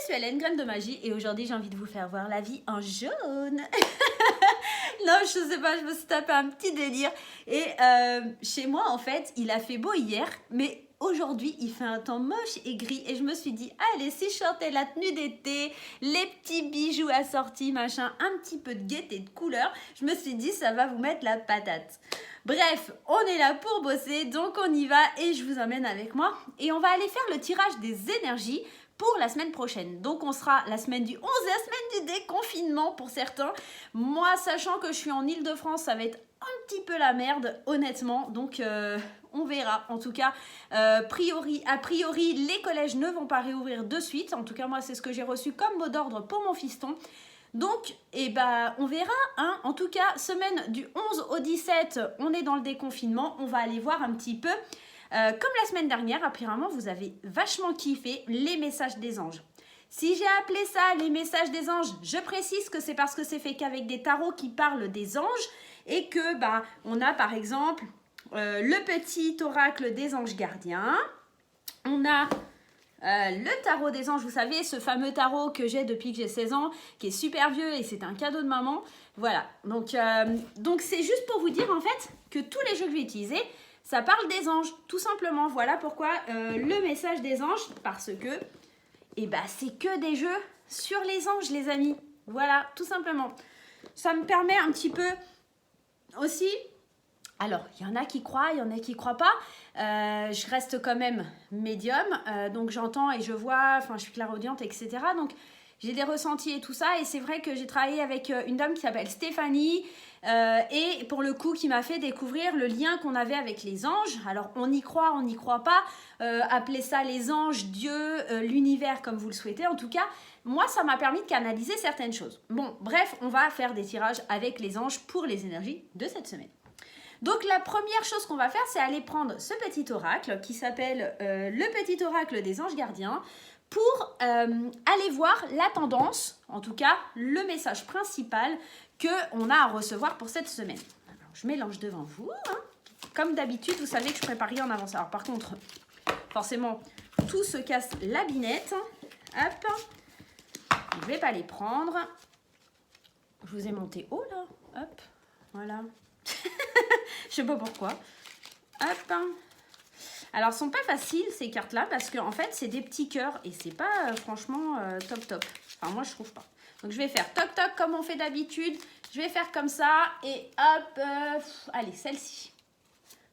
c'est Suellen, graine de magie, et aujourd'hui j'ai envie de vous faire voir la vie en jaune. Non, je sais pas, je me suis tapé un petit délire. Et chez moi, en fait, il a fait beau hier, mais aujourd'hui, il fait un temps moche et gris. Et je me suis dit, allez, si je sortais la tenue d'été, les petits bijoux assortis, machin, un petit peu de gaieté, de couleur, je me suis dit, ça va vous mettre la patate. Bref, on est là pour bosser, donc on y va et je vous emmène avec moi. Et on va aller faire le tirage des énergies pour la semaine prochaine. Donc on sera la semaine du 11 et la semaine du déconfinement pour certains. Moi, sachant que je suis en Île-de-France, ça va être un petit peu la merde, honnêtement. Donc on verra. En tout cas, a priori, les collèges ne vont pas réouvrir de suite. En tout cas, moi, c'est ce que j'ai reçu comme mot d'ordre pour mon fiston. Donc, on verra. Hein. En tout cas, semaine du 11 au 17, on est dans le déconfinement. On va aller voir un petit peu. Comme la semaine dernière, apparemment, vous avez vachement kiffé les messages des anges. Si j'ai appelé ça les messages des anges, je précise que c'est parce que c'est fait qu'avec des tarots qui parlent des anges et que on a par exemple le petit oracle des anges gardiens. On a le tarot des anges, vous savez, ce fameux tarot que j'ai depuis que j'ai 16 ans, qui est super vieux et c'est un cadeau de maman. Voilà, donc c'est juste pour vous dire en fait que tous les jeux que je vais utiliser, ça parle des anges, tout simplement. Voilà pourquoi le message des anges, parce que c'est que des jeux sur les anges, les amis. Voilà, tout simplement. Ça me permet un petit peu aussi... Alors, il y en a qui croient, il y en a qui ne croient pas. Je reste quand même médium, donc j'entends et je vois, enfin je suis clairaudiente, etc. Donc j'ai des ressentis et tout ça. Et c'est vrai que j'ai travaillé avec une dame qui s'appelle Stéphanie et pour le coup qui m'a fait découvrir le lien qu'on avait avec les anges. Alors on y croit, on n'y croit pas. Appelez ça les anges, Dieu, l'univers comme vous le souhaitez. En tout cas, moi ça m'a permis de canaliser certaines choses. Bon, bref, on va faire des tirages avec les anges pour les énergies de cette semaine. Donc la première chose qu'on va faire, c'est aller prendre ce petit oracle qui s'appelle le petit oracle des anges gardiens pour aller voir la tendance, en tout cas le message principal qu'on a à recevoir pour cette semaine. Alors, je mélange devant vous. Hein. Comme d'habitude, vous savez que je prépare rien en avance. Alors par contre, forcément, tout se casse la binette. Hop, je ne vais pas les prendre. Je vous ai monté haut là. Hop, voilà. Je sais pas pourquoi. Hop. Alors, elles sont pas faciles ces cartes-là parce qu'en fait, c'est des petits cœurs et c'est pas franchement top. Enfin, moi, je trouve pas. Donc, je vais faire toc toc comme on fait d'habitude. Je vais faire comme ça et hop. Allez, celle-ci.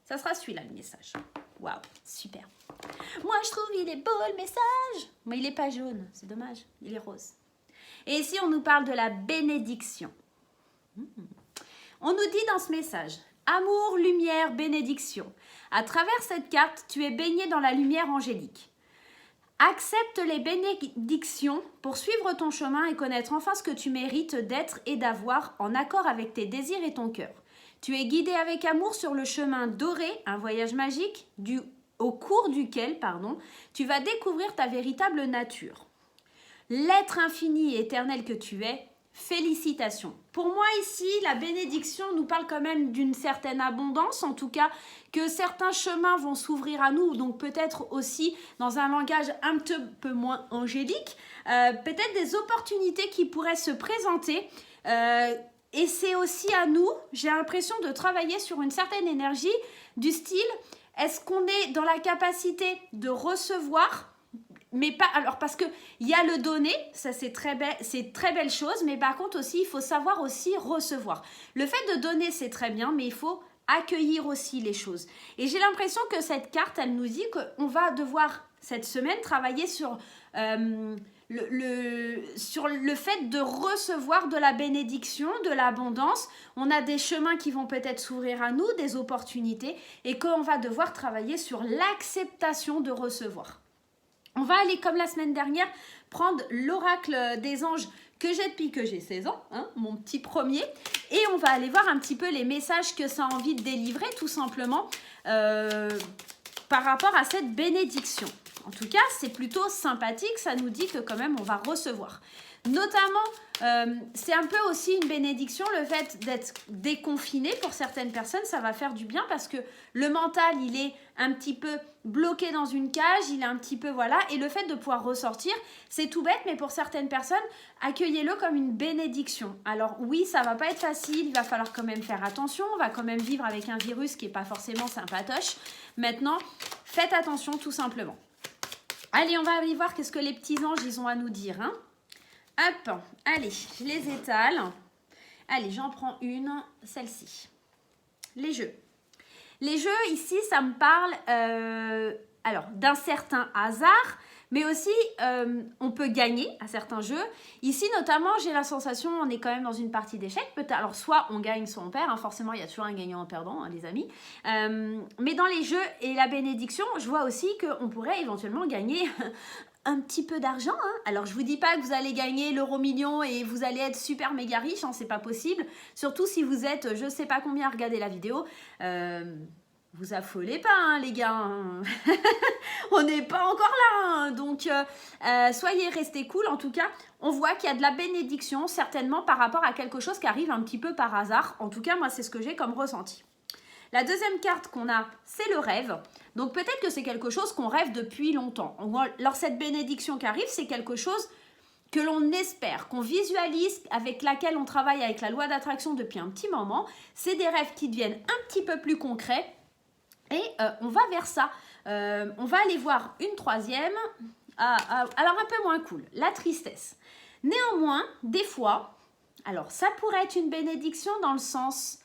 Ça sera celui-là le message. Waouh, super. Moi, je trouve il est beau le message. Mais il est pas jaune, c'est dommage. Il est rose. Et ici, on nous parle de la bénédiction. On nous dit dans ce message, amour, lumière, bénédiction. À travers cette carte, tu es baigné dans la lumière angélique. Accepte les bénédictions pour suivre ton chemin et connaître enfin ce que tu mérites d'être et d'avoir en accord avec tes désirs et ton cœur. Tu es guidé avec amour sur le chemin doré, un voyage magique, au cours duquel, tu vas découvrir ta véritable nature. L'être infini et éternel que tu es, félicitations. Pour moi ici, la bénédiction nous parle quand même d'une certaine abondance, en tout cas que certains chemins vont s'ouvrir à nous, donc peut-être aussi dans un langage un petit peu moins angélique, peut-être des opportunités qui pourraient se présenter et c'est aussi à nous, j'ai l'impression de travailler sur une certaine énergie du style, est-ce qu'on est dans la capacité de recevoir mais pas, alors parce qu'il y a le donner, ça c'est très belle chose, mais par contre aussi, il faut savoir aussi recevoir. Le fait de donner, c'est très bien, mais il faut accueillir aussi les choses. Et j'ai l'impression que cette carte, elle nous dit qu'on va devoir, cette semaine, travailler sur sur le fait de recevoir de la bénédiction, de l'abondance. On a des chemins qui vont peut-être s'ouvrir à nous, des opportunités, et qu'on va devoir travailler sur l'acceptation de recevoir. On va aller, comme la semaine dernière, prendre l'oracle des anges que j'ai depuis que j'ai 16 ans, hein, mon petit premier, et on va aller voir un petit peu les messages que ça a envie de délivrer, tout simplement, par rapport à cette bénédiction. En tout cas, c'est plutôt sympathique, ça nous dit que quand même on va recevoir. Notamment, c'est un peu aussi une bénédiction, le fait d'être déconfiné pour certaines personnes, ça va faire du bien parce que le mental, il est un petit peu bloqué dans une cage, il est un petit peu, voilà, et le fait de pouvoir ressortir, c'est tout bête, mais pour certaines personnes, accueillez-le comme une bénédiction. Alors oui, ça va pas être facile, il va falloir quand même faire attention, on va quand même vivre avec un virus qui est pas forcément sympatoche. Maintenant, faites attention tout simplement. Allez, on va aller voir qu'est-ce que les petits anges, ils ont à nous dire, hein. Hop, allez, je les étale. Allez, j'en prends une, celle-ci. Les jeux. Les jeux, ici, ça me parle alors d'un certain hasard, mais aussi on peut gagner à certains jeux. Ici, notamment, j'ai la sensation, on est quand même dans une partie d'échecs. Peut-être, alors, soit on gagne, soit on perd. Hein, forcément, il y a toujours un gagnant et un perdant, hein, les amis. Mais dans les jeux et la bénédiction, je vois aussi qu'on pourrait éventuellement gagner un petit peu d'argent, hein. Alors je vous dis pas que vous allez gagner l'euro million et vous allez être super méga riche, hein, c'est pas possible. Surtout si vous êtes, je sais pas combien, regardez la vidéo. Vous affolez pas, hein, les gars. Hein. On n'est pas encore là. Hein. Donc soyez restés cool. En tout cas, on voit qu'il y a de la bénédiction, certainement par rapport à quelque chose qui arrive un petit peu par hasard. En tout cas, moi, c'est ce que j'ai comme ressenti. La deuxième carte qu'on a, c'est le rêve. Donc peut-être que c'est quelque chose qu'on rêve depuis longtemps. Alors cette bénédiction qui arrive, c'est quelque chose que l'on espère, qu'on visualise, avec laquelle on travaille avec la loi d'attraction depuis un petit moment. C'est des rêves qui deviennent un petit peu plus concrets et on va vers ça. On va aller voir une troisième. Alors un peu moins cool, la tristesse. Néanmoins, des fois, alors ça pourrait être une bénédiction dans le sens...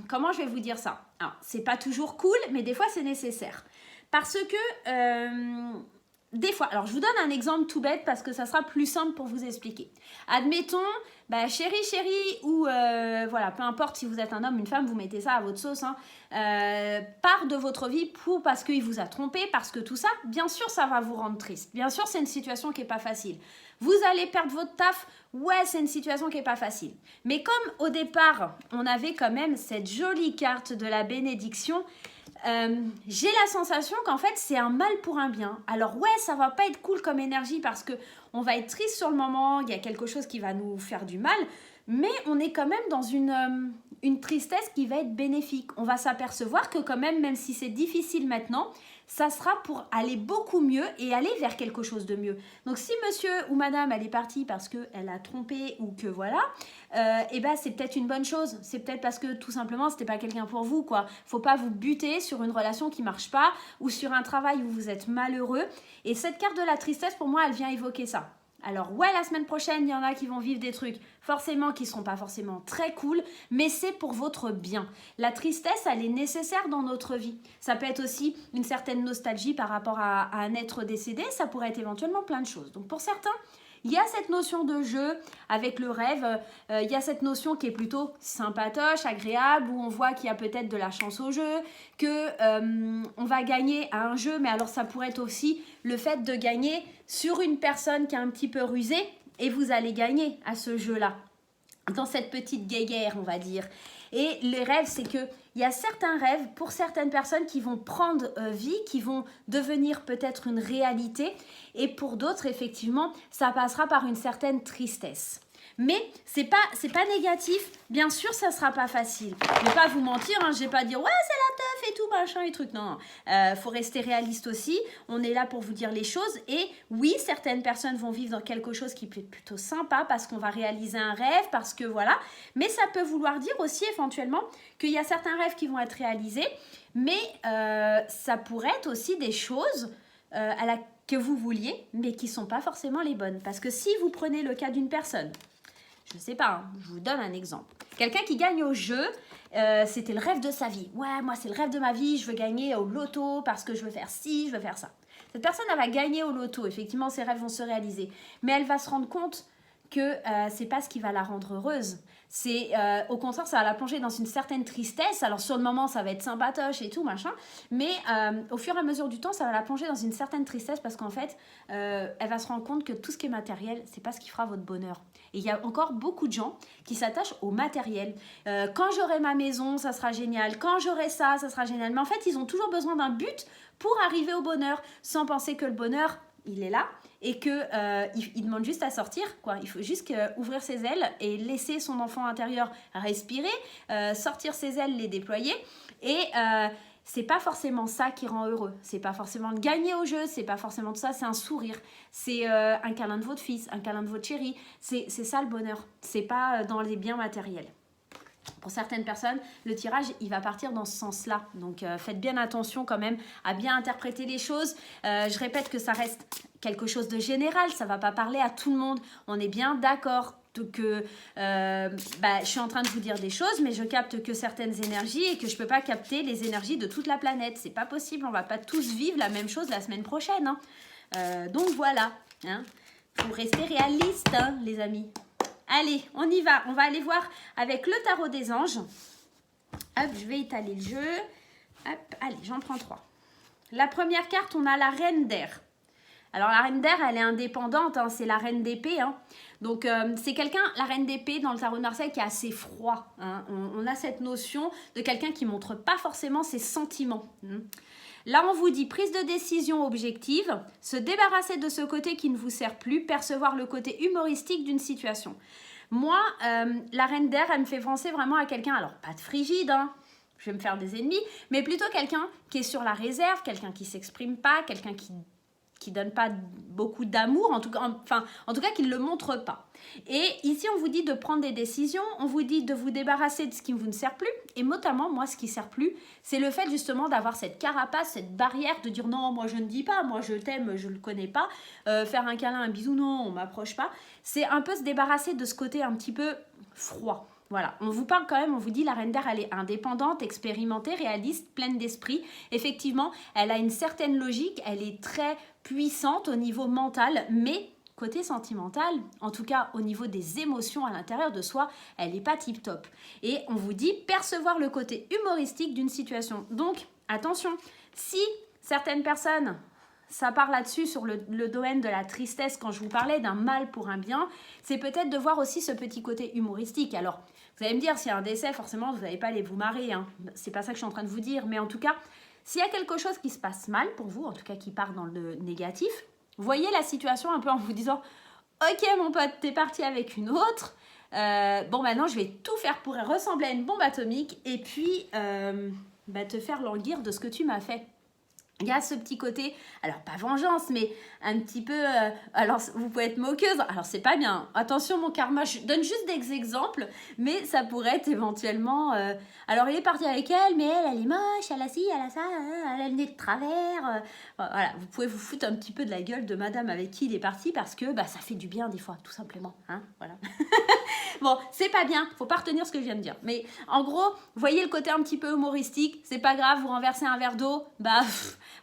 comment je vais vous dire ça? Alors, c'est pas toujours cool, mais des fois c'est nécessaire. Parce que des fois, alors je vous donne un exemple tout bête parce que ça sera plus simple pour vous expliquer. Admettons, chérie, ou voilà, peu importe si vous êtes un homme, une femme, vous mettez ça à votre sauce, hein, part de votre vie parce qu'il vous a trompé, parce que tout ça, bien sûr, ça va vous rendre triste. Bien sûr, c'est une situation qui n'est pas facile. Vous allez perdre votre taf, ouais, c'est une situation qui n'est pas facile. Mais comme au départ, on avait quand même cette jolie carte de la bénédiction, j'ai la sensation qu'en fait, c'est un mal pour un bien. Alors ouais, ça va pas être cool comme énergie parce que on va être triste sur le moment, il y a quelque chose qui va nous faire du mal, mais on est quand même dans une tristesse qui va être bénéfique. On va s'apercevoir que quand même si c'est difficile maintenant, ça sera pour aller beaucoup mieux et aller vers quelque chose de mieux. Donc si monsieur ou madame elle est partie parce qu'elle a trompé ou que voilà, c'est peut-être une bonne chose. C'est peut-être parce que tout simplement c'était pas quelqu'un pour vous, quoi. Faut pas vous buter sur une relation qui marche pas ou sur un travail où vous êtes malheureux. Et cette carte de la tristesse, pour moi, elle vient évoquer ça. Alors ouais, la semaine prochaine, il y en a qui vont vivre des trucs forcément qui ne seront pas forcément très cool, mais c'est pour votre bien. La tristesse, elle est nécessaire dans notre vie. Ça peut être aussi une certaine nostalgie par rapport à un être décédé, ça pourrait être éventuellement plein de choses. Donc pour certains, il y a cette notion de jeu avec le rêve, il y a cette notion qui est plutôt sympatoche, agréable, où on voit qu'il y a peut-être de la chance au jeu, qu'on va gagner à un jeu, mais alors ça pourrait être aussi le fait de gagner sur une personne qui est un petit peu rusée, et vous allez gagner à ce jeu-là, dans cette petite guéguerre, on va dire. Et les rêves, c'est qu'il y a certains rêves pour certaines personnes qui vont prendre vie, qui vont devenir peut-être une réalité. Et pour d'autres, effectivement, ça passera par une certaine tristesse. Mais c'est pas négatif. Bien sûr, ça sera pas facile. Je vais pas vous mentir, hein, je vais pas dire ouais c'est la teuf et tout machin et trucs. Non, faut rester réaliste aussi. On est là pour vous dire les choses. Et oui, certaines personnes vont vivre dans quelque chose qui peut être plutôt sympa parce qu'on va réaliser un rêve, parce que voilà. Mais ça peut vouloir dire aussi éventuellement qu'il y a certains rêves qui vont être réalisés, mais ça pourrait être aussi des choses que vous vouliez, mais qui sont pas forcément les bonnes. Parce que si vous prenez le cas d'une personne, je ne sais pas, hein, je vous donne un exemple. Quelqu'un qui gagne au jeu, c'était le rêve de sa vie. Ouais, moi c'est le rêve de ma vie, je veux gagner au loto parce que je veux faire ci, je veux faire ça. Cette personne, elle va gagner au loto, effectivement ses rêves vont se réaliser. Mais elle va se rendre compte que c'est pas ce qui va la rendre heureuse. C'est au contraire, ça va la plonger dans une certaine tristesse. Alors sur le moment, ça va être sympatoche et tout machin, mais au fur et à mesure du temps, ça va la plonger dans une certaine tristesse parce qu'en fait, elle va se rendre compte que tout ce qui est matériel, c'est pas ce qui fera votre bonheur. Et il y a encore beaucoup de gens qui s'attachent au matériel. Quand j'aurai ma maison, ça sera génial. Quand j'aurai ça, ça sera génial. Mais en fait, ils ont toujours besoin d'un but pour arriver au bonheur, sans penser que le bonheur, il est là et que il demande juste à sortir, quoi. Il faut juste ouvrir ses ailes et laisser son enfant intérieur respirer, sortir ses ailes, les déployer. Et c'est pas forcément ça qui rend heureux. C'est pas forcément de gagner au jeu, c'est pas forcément de ça, c'est un sourire. C'est un câlin de votre fils, un câlin de votre chérie. C'est ça le bonheur. C'est pas dans les biens matériels. Pour certaines personnes, le tirage, il va partir dans ce sens-là. Donc, faites bien attention quand même à bien interpréter les choses. Je répète que ça reste quelque chose de général. Ça ne va pas parler à tout le monde. On est bien d'accord que je suis en train de vous dire des choses, mais je capte que certaines énergies et que je ne peux pas capter les énergies de toute la planète. C'est pas possible. On ne va pas tous vivre la même chose la semaine prochaine. Hein. Donc, voilà. Hein. Faut rester réaliste, hein, les amis. Allez, on y va. On va aller voir avec le tarot des anges. Hop, je vais étaler le jeu. Hop, allez, j'en prends 3. La première carte, on a la reine d'air. Alors, la reine d'air, elle est indépendante. Hein, c'est la reine d'épée. Hein. Donc, c'est quelqu'un, la reine d'épée, dans le tarot de Marseille, qui est assez froid. Hein. On a cette notion de quelqu'un qui ne montre pas forcément ses sentiments. Là, on vous dit prise de décision objective, se débarrasser de ce côté qui ne vous sert plus, percevoir le côté humoristique d'une situation. Moi, la reine d'air, elle me fait penser vraiment à quelqu'un, alors pas de frigide, hein, je vais me faire des ennemis, mais plutôt quelqu'un qui est sur la réserve, quelqu'un qui ne s'exprime pas, quelqu'un qui donne pas beaucoup d'amour, en tout cas qui ne le montre pas. Et ici, on vous dit de prendre des décisions, on vous dit de vous débarrasser de ce qui vous ne sert plus, et notamment, moi, ce qui ne sert plus, c'est le fait justement d'avoir cette carapace, cette barrière, de dire non, moi je ne dis pas, moi je t'aime, je ne le connais pas, faire un câlin, un bisou, non, on ne m'approche pas. C'est un peu se débarrasser de ce côté un petit peu froid. Voilà, on vous parle quand même, on vous dit la reine d'air, elle est indépendante, expérimentée, réaliste, pleine d'esprit. Effectivement, elle a une certaine logique, elle est très puissante au niveau mental, mais côté sentimental, en tout cas au niveau des émotions à l'intérieur de soi, elle n'est pas tip-top. Et on vous dit percevoir le côté humoristique d'une situation. Donc, attention, si certaines personnes... Ça part là-dessus sur le domaine de la tristesse quand je vous parlais d'un mal pour un bien. C'est peut-être de voir aussi ce petit côté humoristique. Alors, vous allez me dire, s'il y a un décès, forcément, vous n'allez pas aller vous marrer. Hein. C'est pas ça que je suis en train de vous dire. Mais en tout cas, s'il y a quelque chose qui se passe mal pour vous, en tout cas qui part dans le négatif, voyez la situation un peu en vous disant « Ok, mon pote, t'es parti avec une autre. Bon, maintenant, je vais tout faire pour ressembler à une bombe atomique et puis te faire languir de ce que tu m'as fait. » Il y a ce petit côté, alors pas vengeance, mais un petit peu, alors vous pouvez être moqueuse, alors c'est pas bien, attention mon karma, je donne juste des exemples, mais ça pourrait être éventuellement, alors il est parti avec elle, mais elle est moche, elle a ci, elle a ça, elle a le nez de travers, voilà, vous pouvez vous foutre un petit peu de la gueule de madame avec qui il est parti, parce que ça fait du bien des fois, tout simplement, hein, voilà. Bon, c'est pas bien, faut pas retenir ce que je viens de dire, mais en gros, voyez le côté un petit peu humoristique, c'est pas grave, vous renversez un verre d'eau,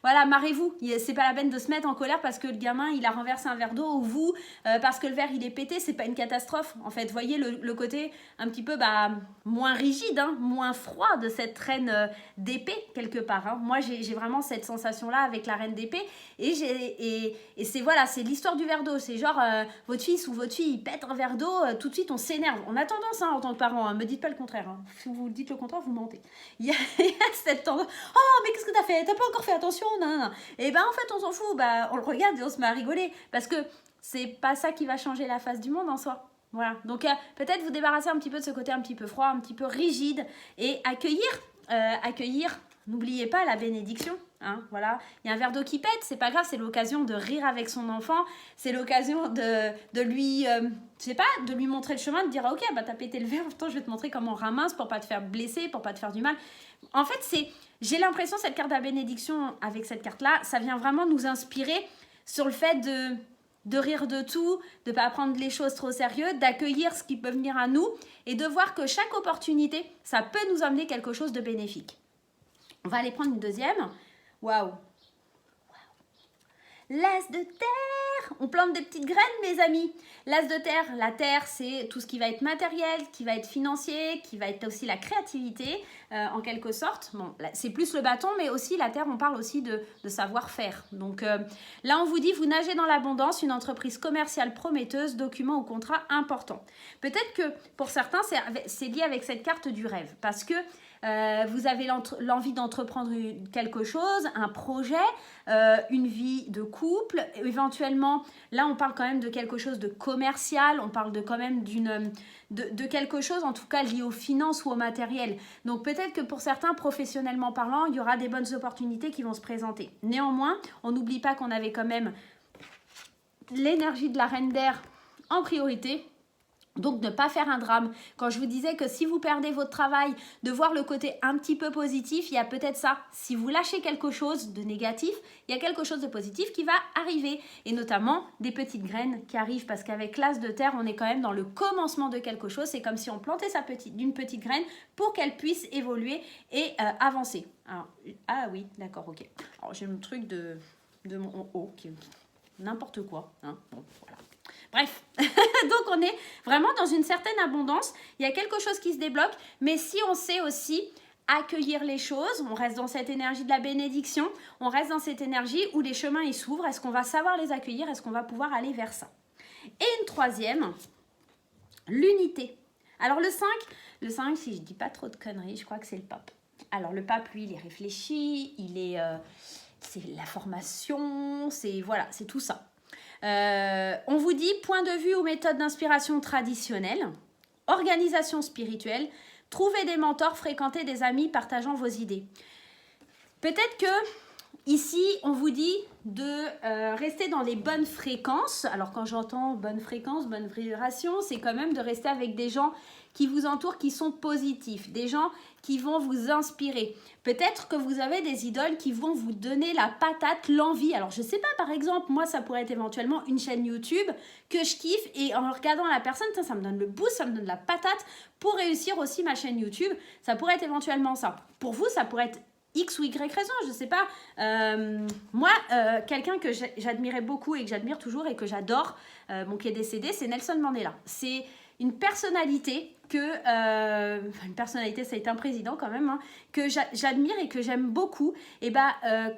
voilà, marrez-vous, c'est pas la peine de se mettre en colère parce que le gamin il a renversé un verre d'eau ou vous, parce que le verre il est pété, c'est pas une catastrophe. En fait, voyez le côté un petit peu moins rigide, hein, moins froid de cette reine d'épée quelque part. Hein. Moi j'ai vraiment cette sensation là avec la reine d'épée et c'est voilà, c'est l'histoire du verre d'eau. C'est genre votre fils ou votre fille il pète un verre d'eau, tout de suite on s'énerve. On a tendance en tant que parent, me dites pas le contraire. Hein. Si vous dites le contraire, vous mentez. Il y a cette tendance. Oh mais qu'est-ce que t'as fait? T'as pas encore fait attention? Non. Et en fait on s'en fout, on le regarde et on se met à rigoler parce que c'est pas ça qui va changer la face du monde en soi. Voilà, donc peut-être vous débarrasser un petit peu de ce côté un petit peu froid, un petit peu rigide et accueillir, n'oubliez pas la bénédiction. Hein, voilà. Il y a un verre d'eau qui pète, c'est pas grave, c'est l'occasion de rire avec son enfant, c'est l'occasion de lui, de lui montrer le chemin, de dire ok, t'as pété le verre, pourtant je vais te montrer comment on ramasse pour pas te faire blesser, pour pas te faire du mal. En fait, j'ai l'impression cette carte de la bénédiction avec cette carte-là, ça vient vraiment nous inspirer sur le fait de rire de tout, de ne pas prendre les choses trop sérieux, d'accueillir ce qui peut venir à nous et de voir que chaque opportunité, ça peut nous amener quelque chose de bénéfique. On va aller prendre une deuxième. Waouh! L'as de terre! on plante des petites graines, mes amis. L'as de terre, la terre, c'est tout ce qui va être matériel, qui va être financier, qui va être aussi la créativité, en quelque sorte. Bon, c'est plus le bâton, mais aussi la terre, on parle aussi de savoir-faire. Donc là, on vous dit, vous nagez dans l'abondance, une entreprise commerciale prometteuse, document ou contrat important. Peut-être que pour certains, c'est lié avec cette carte du rêve, parce que vous avez l'envie d'entreprendre quelque chose, un projet, une vie de couple, éventuellement, là on parle quand même de quelque chose de commercial, on parle quand même de quelque chose en tout cas lié aux finances ou au matériel. Donc peut-être que pour certains, professionnellement parlant, il y aura des bonnes opportunités qui vont se présenter. Néanmoins, on n'oublie pas qu'on avait quand même l'énergie de la reine d'air en priorité. Donc, ne pas faire un drame. Quand je vous disais que si vous perdez votre travail, de voir le côté un petit peu positif, il y a peut-être ça. Si vous lâchez quelque chose de négatif, il y a quelque chose de positif qui va arriver. Et notamment, des petites graines qui arrivent. Parce qu'avec l'as de terre, on est quand même dans le commencement de quelque chose. C'est comme si on plantait d'une petite graine pour qu'elle puisse évoluer et avancer. Alors, ah oui, d'accord, ok. Alors, j'ai le truc de mon haut qui n'importe quoi. Hein. Bon, voilà. Bref, donc on est vraiment dans une certaine abondance. Il y a quelque chose qui se débloque, mais si on sait aussi accueillir les choses, on reste dans cette énergie de la bénédiction, on reste dans cette énergie où les chemins ils s'ouvrent, est-ce qu'on va savoir les accueillir, est-ce qu'on va pouvoir aller vers ça? Et une troisième, l'unité. Alors le 5, si je dis pas trop de conneries, je crois que c'est le pape. Alors le pape, lui, il est réfléchi, c'est la formation, c'est tout ça. On vous dit point de vue ou méthode d'inspiration traditionnelle, organisation spirituelle, trouver des mentors, fréquenter des amis partageant vos idées. Peut-être que ici, on vous dit de rester dans les bonnes fréquences. Alors quand j'entends bonne fréquence, bonne vibration, c'est quand même de rester avec des gens qui vous entourent, qui sont positifs, des gens qui vont vous inspirer. Peut-être que vous avez des idoles qui vont vous donner la patate, l'envie. Alors, je ne sais pas, par exemple, moi, ça pourrait être éventuellement une chaîne YouTube que je kiffe et en regardant la personne, ça me donne le boost, ça me donne la patate pour réussir aussi ma chaîne YouTube. Ça pourrait être éventuellement ça. Pour vous, ça pourrait être X ou Y raison, je ne sais pas. Moi, quelqu'un que j'admirais beaucoup et que j'admire toujours et que j'adore, qui est décédé, c'est Nelson Mandela. C'est une personnalité une personnalité, ça a été un président quand même, hein, que j'admire et que j'aime beaucoup. Et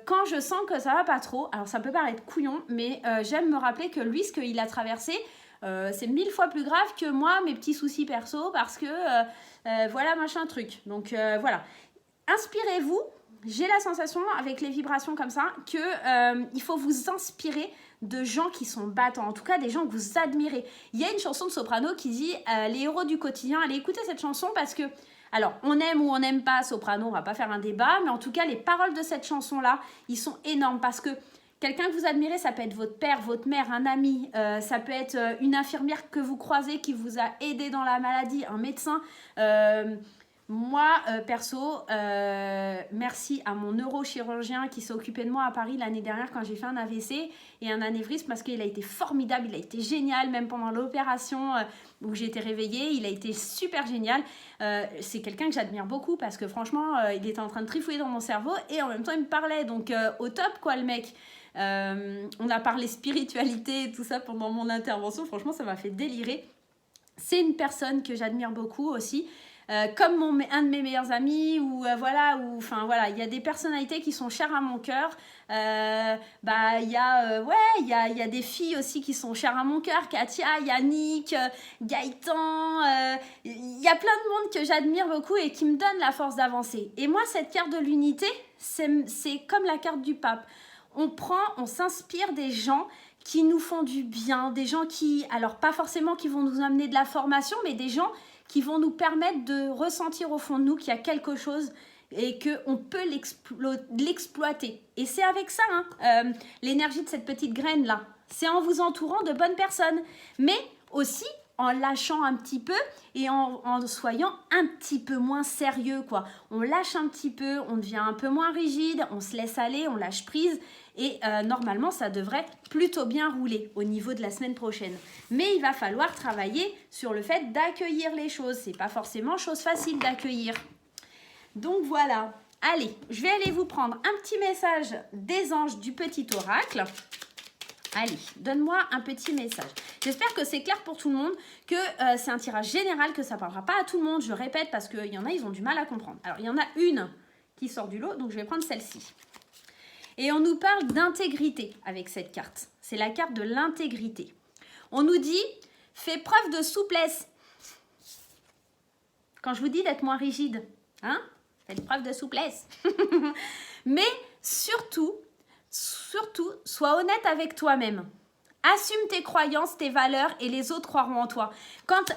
quand je sens que ça va pas trop, alors ça peut paraître couillon, mais j'aime me rappeler que lui, ce qu'il a traversé, c'est 1000 fois plus grave que moi, mes petits soucis perso, parce que voilà, machin truc. Donc voilà, inspirez-vous. J'ai la sensation, avec les vibrations comme ça, que il faut vous inspirer de gens qui sont battants, en tout cas des gens que vous admirez. Il y a une chanson de Soprano qui dit les héros du quotidien. Allez écouter cette chanson parce que, alors, on aime ou on n'aime pas Soprano, on va pas faire un débat, mais en tout cas, les paroles de cette chanson-là, ils sont énormes parce que quelqu'un que vous admirez, ça peut être votre père, votre mère, un ami, ça peut être une infirmière que vous croisez qui vous a aidé dans la maladie, un médecin. Moi, perso, merci à mon neurochirurgien qui s'est occupé de moi à Paris l'année dernière quand j'ai fait un AVC et un anévrisme parce qu'il a été formidable, il a été génial, même pendant l'opération où j'ai été réveillée, il a été super génial. C'est quelqu'un que j'admire beaucoup parce que franchement, il était en train de trifouiller dans mon cerveau et en même temps, il me parlait. Donc, au top, quoi, le mec. On a parlé spiritualité et tout ça pendant mon intervention. Franchement, ça m'a fait délirer. C'est une personne que j'admire beaucoup aussi. Comme un de mes meilleurs amis il y a des personnalités qui sont chères à mon cœur. Il y a des filles aussi qui sont chères à mon cœur, Katia, Yannick, Gaëtan, il y a plein de monde que j'admire beaucoup et qui me donne la force d'avancer. Et moi, cette carte de l'unité, c'est comme la carte du pape. On s'inspire des gens qui nous font du bien, des gens qui, alors pas forcément qui vont nous amener de la formation, mais des gens qui vont nous permettre de ressentir au fond de nous qu'il y a quelque chose et qu'on peut l'exploiter. Et c'est avec ça, l'énergie de cette petite graine-là. C'est en vous entourant de bonnes personnes, mais aussi en lâchant un petit peu et en soyant un petit peu moins sérieux, quoi. On lâche un petit peu, on devient un peu moins rigide, on se laisse aller, on lâche prise. Et normalement, ça devrait plutôt bien rouler au niveau de la semaine prochaine. Mais il va falloir travailler sur le fait d'accueillir les choses. C'est pas forcément chose facile d'accueillir. Donc voilà. Allez, je vais aller vous prendre un petit message des anges du petit oracle. Allez, donne-moi un petit message. J'espère que c'est clair pour tout le monde, que c'est un tirage général, que ça ne parlera pas à tout le monde. Je répète parce qu'il y en a, ils ont du mal à comprendre. Alors, il y en a une qui sort du lot, donc je vais prendre celle-ci. Et on nous parle d'intégrité avec cette carte. C'est la carte de l'intégrité. On nous dit, fais preuve de souplesse. Quand je vous dis d'être moins rigide, hein, faites preuve de souplesse. Mais surtout, sois honnête avec toi-même. Assume tes croyances, tes valeurs et les autres croiront en toi.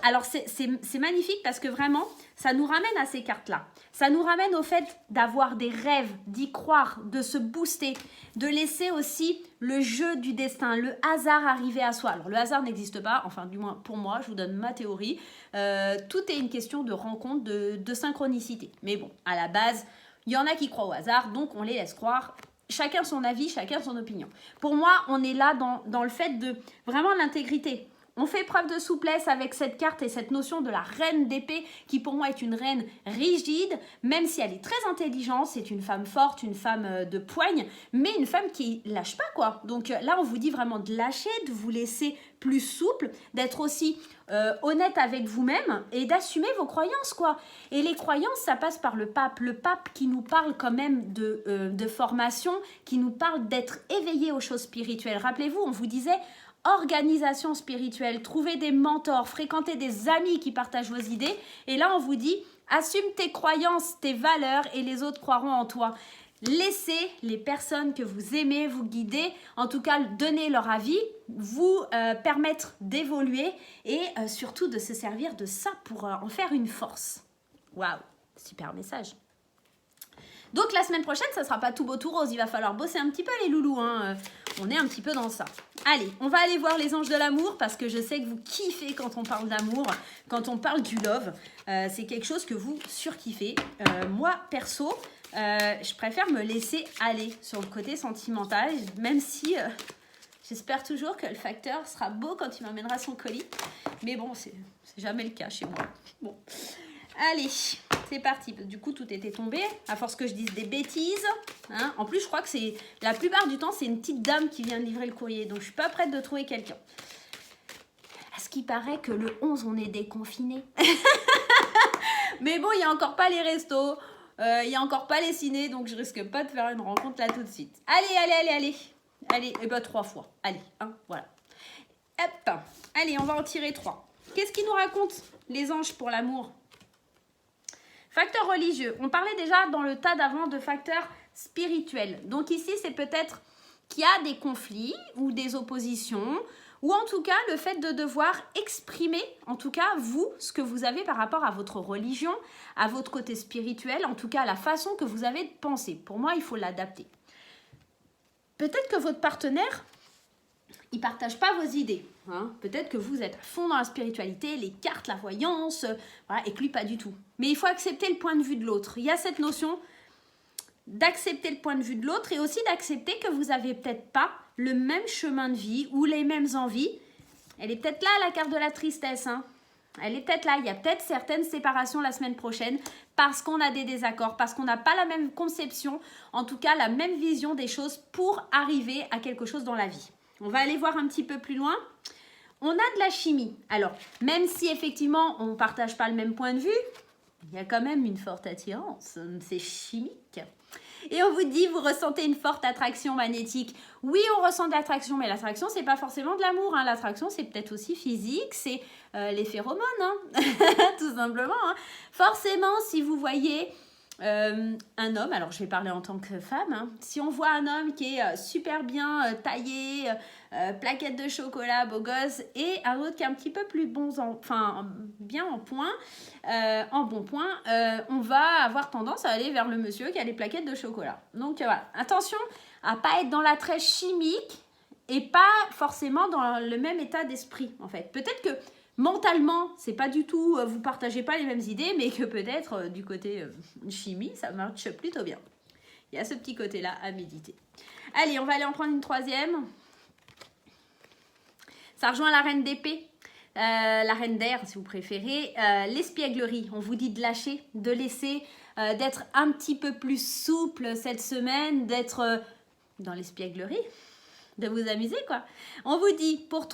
Alors, c'est magnifique parce que vraiment, ça nous ramène à ces cartes-là. Ça nous ramène au fait d'avoir des rêves, d'y croire, de se booster, de laisser aussi le jeu du destin, le hasard arriver à soi. Alors, le hasard n'existe pas, enfin, du moins pour moi, je vous donne ma théorie. Tout est une question de rencontre, de synchronicité. Mais bon, à la base, il y en a qui croient au hasard, donc on les laisse croire. Chacun son avis, chacun son opinion. Pour moi, on est là dans le fait de vraiment l'intégrité. On fait preuve de souplesse avec cette carte et cette notion de la reine d'épée qui pour moi est une reine rigide, même si elle est très intelligente, c'est une femme forte, une femme de poigne, mais une femme qui lâche pas quoi. Donc là, on vous dit vraiment de lâcher, de vous laisser plus souple, d'être aussi honnête avec vous-même et d'assumer vos croyances quoi. Et les croyances, ça passe par le pape qui nous parle quand même de formation, qui nous parle d'être éveillé aux choses spirituelles. Rappelez-vous, on vous disait organisation spirituelle, trouver des mentors, fréquenter des amis qui partagent vos idées. Et là, on vous dit, assume tes croyances, tes valeurs et les autres croiront en toi. Laissez les personnes que vous aimez vous guider, en tout cas donner leur avis, vous permettre d'évoluer et surtout de se servir de ça pour en faire une force. Waouh, super message. Donc la semaine prochaine, ça ne sera pas tout beau tout rose, il va falloir bosser un petit peu les loulous, hein. On est un petit peu dans ça. Allez, on va aller voir les anges de l'amour parce que je sais que vous kiffez quand on parle d'amour, quand on parle du love, c'est quelque chose que vous surkiffez. Moi, perso, je préfère me laisser aller sur le côté sentimental, même si j'espère toujours que le facteur sera beau quand il m'amènera son colis. Mais bon, c'est jamais le cas chez moi. Bon, allez, c'est parti. Du coup, tout était tombé, à force que je dise des bêtises. Hein. En plus, je crois que c'est la plupart du temps, c'est une petite dame qui vient de livrer le courrier. Donc, je suis pas prête de trouver quelqu'un. À ce qui paraît que le 11, on est déconfiné. Mais bon, il n'y a encore pas les restos. Il n'y a encore pas les ciné. Donc, je risque pas de faire une rencontre là tout de suite. Allez. Allez, et bah 3 fois. Allez, hein, voilà. Hop. Allez, on va en tirer 3. Qu'est-ce qu'ils nous racontent, les anges, pour l'amour ? Facteur religieux. On parlait déjà dans le tas d'avant de facteurs spirituels. Donc ici, c'est peut-être qu'il y a des conflits ou des oppositions, ou en tout cas, le fait de devoir exprimer, en tout cas, vous, ce que vous avez par rapport à votre religion, à votre côté spirituel, en tout cas, la façon que vous avez de penser. Pour moi, il faut l'adapter. Peut-être que votre partenaire, il ne partage pas vos idées. Hein. Peut-être que vous êtes à fond dans la spiritualité, les cartes, la voyance, voilà, et que lui, pas du tout. Mais il faut accepter le point de vue de l'autre. Il y a cette notion d'accepter le point de vue de l'autre et aussi d'accepter que vous n'avez peut-être pas le même chemin de vie ou les mêmes envies. Elle est peut-être là, la carte de la tristesse. Hein. Elle est peut-être là. Il y a peut-être certaines séparations la semaine prochaine parce qu'on a des désaccords, parce qu'on n'a pas la même conception, en tout cas la même vision des choses pour arriver à quelque chose dans la vie. On va aller voir un petit peu plus loin. On a de la chimie. Alors, même si effectivement on ne partage pas le même point de vue, il y a quand même une forte attirance. C'est chimique. Et on vous dit, vous ressentez une forte attraction magnétique. Oui, on ressent de l'attraction, mais l'attraction, c'est pas forcément de l'amour. Hein. L'attraction, c'est peut-être aussi physique, c'est les phéromones, hein. Tout simplement. Hein. Forcément, si vous voyez un homme, alors je vais parler en tant que femme, hein. Si on voit un homme qui est super bien taillé, plaquette de chocolat, beau gosse, et un autre qui est un petit peu plus bien en point, en bon point, on va avoir tendance à aller vers le monsieur qui a les plaquettes de chocolat. Donc voilà, attention à pas être dans l'attrait chimique et pas forcément dans le même état d'esprit en fait. Peut-être que mentalement, c'est pas du tout, vous partagez pas les mêmes idées, mais que peut-être du côté chimie, ça marche plutôt bien. Il y a ce petit côté-là à méditer. Allez, on va aller en prendre une troisième. Ça rejoint la reine d'épée, la reine d'air si vous préférez, l'espièglerie. On vous dit de lâcher, de laisser, d'être un petit peu plus souple cette semaine, d'être dans l'espièglerie. de vous amuser, quoi. On vous dit, pour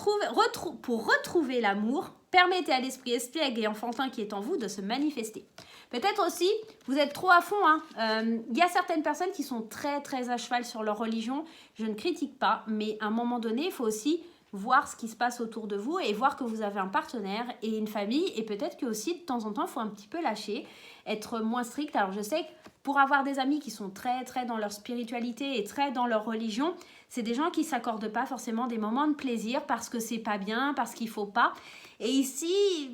retrouver l'amour, permettez à l'esprit espiègle et enfantin qui est en vous de se manifester. Peut-être aussi, vous êtes trop à fond. Y a certaines personnes qui sont très, très à cheval sur leur religion. Je ne critique pas, mais à un moment donné, il faut aussi voir ce qui se passe autour de vous et voir que vous avez un partenaire et une famille. Et peut-être que aussi, de temps en temps, il faut un petit peu lâcher, être moins strict. Alors, je sais que pour avoir des amis qui sont très, très dans leur spiritualité et très dans leur religion, c'est des gens qui ne s'accordent pas forcément des moments de plaisir parce que c'est pas bien, parce qu'il ne faut pas. Et ici,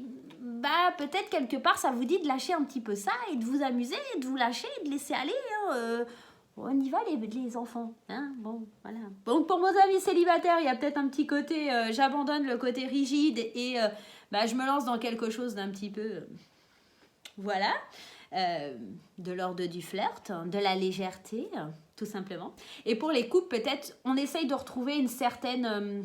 peut-être quelque part, ça vous dit de lâcher un petit peu ça et de vous amuser, de vous lâcher, de laisser aller. On y va les enfants. Bon, voilà. Donc pour mes amis célibataires, il y a peut-être un petit côté, j'abandonne le côté rigide et je me lance dans quelque chose d'un petit peu, voilà, de l'ordre du flirt, de la légèreté, tout simplement. Et pour les couples, peut-être, on essaye de retrouver une certaine...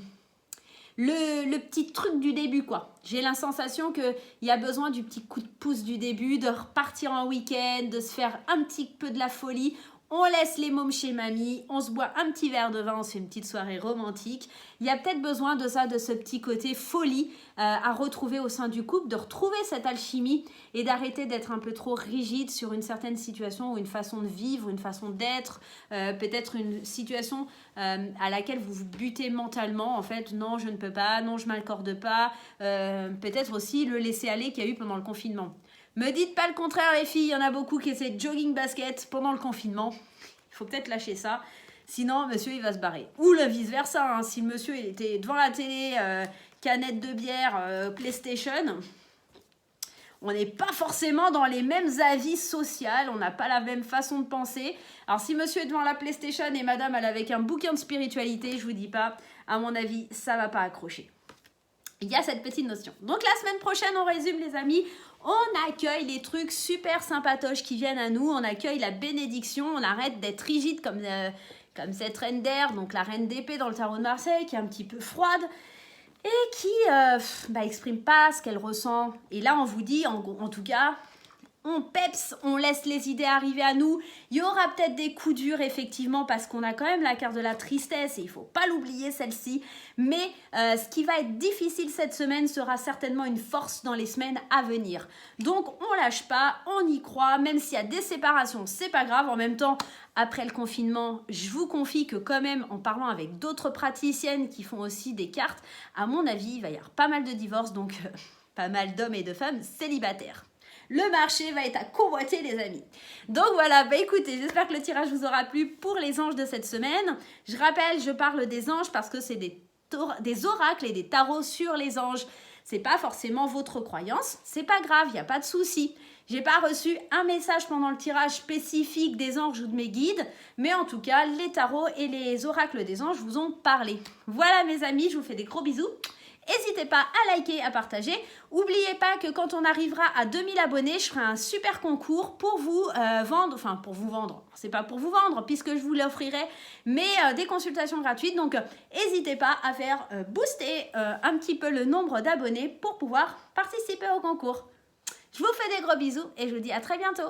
le petit truc du début, quoi. J'ai la sensation qu'il y a besoin du petit coup de pouce du début, de repartir en week-end, de se faire un petit peu de la folie. On laisse les mômes chez mamie, on se boit un petit verre de vin, on se fait une petite soirée romantique. Il y a peut-être besoin de ça, de ce petit côté folie à retrouver au sein du couple, de retrouver cette alchimie et d'arrêter d'être un peu trop rigide sur une certaine situation ou une façon de vivre, une façon d'être, peut-être une situation à laquelle vous vous butez mentalement. En fait, non, je ne peux pas, non, je ne m'accorde pas. Peut-être aussi le laisser aller qu'il y a eu pendant le confinement. Me dites pas le contraire, les filles, il y en a beaucoup qui essaient de jogging basket pendant le confinement. Il faut peut-être lâcher ça, sinon monsieur il va se barrer. Ou le vice versa, si le monsieur il était devant la télé, canette de bière, PlayStation, on n'est pas forcément dans les mêmes avis sociaux, on n'a pas la même façon de penser. Alors si monsieur est devant la PlayStation et madame elle est avec un bouquin de spiritualité, je vous dis pas, à mon avis, ça va pas accrocher. Il y a cette petite notion. Donc la semaine prochaine, on résume les amis, on accueille les trucs super sympatoches qui viennent à nous, on accueille la bénédiction, on arrête d'être rigide comme cette reine d'air, donc la reine d'épée dans le tarot de Marseille, qui est un petit peu froide et qui exprime pas ce qu'elle ressent. Et là, on vous dit, en tout cas, on peps, on laisse les idées arriver à nous. Il y aura peut-être des coups durs, effectivement, parce qu'on a quand même la carte de la tristesse et il ne faut pas l'oublier, celle-ci. Mais ce qui va être difficile cette semaine sera certainement une force dans les semaines à venir. Donc, on lâche pas, on y croit, même s'il y a des séparations, c'est pas grave. En même temps, après le confinement, je vous confie que quand même, en parlant avec d'autres praticiennes qui font aussi des cartes, à mon avis, il va y avoir pas mal de divorces, donc pas mal d'hommes et de femmes célibataires. Le marché va être à convoiter, les amis. Donc voilà, écoutez, j'espère que le tirage vous aura plu pour les anges de cette semaine. Je rappelle, je parle des anges parce que c'est des oracles et des tarots sur les anges. C'est pas forcément votre croyance, c'est pas grave, il n'y a pas de souci. J'ai pas reçu un message pendant le tirage spécifique des anges ou de mes guides, mais en tout cas, les tarots et les oracles des anges vous ont parlé. Voilà mes amis, je vous fais des gros bisous. N'hésitez pas à liker, à partager. N'oubliez pas que quand on arrivera à 2000 abonnés, je ferai un super concours pour vous vendre, enfin pour vous vendre. C'est pas pour vous vendre puisque je vous l'offrirai, mais des consultations gratuites. Donc n'hésitez pas à faire booster un petit peu le nombre d'abonnés pour pouvoir participer au concours. Je vous fais des gros bisous et je vous dis à très bientôt.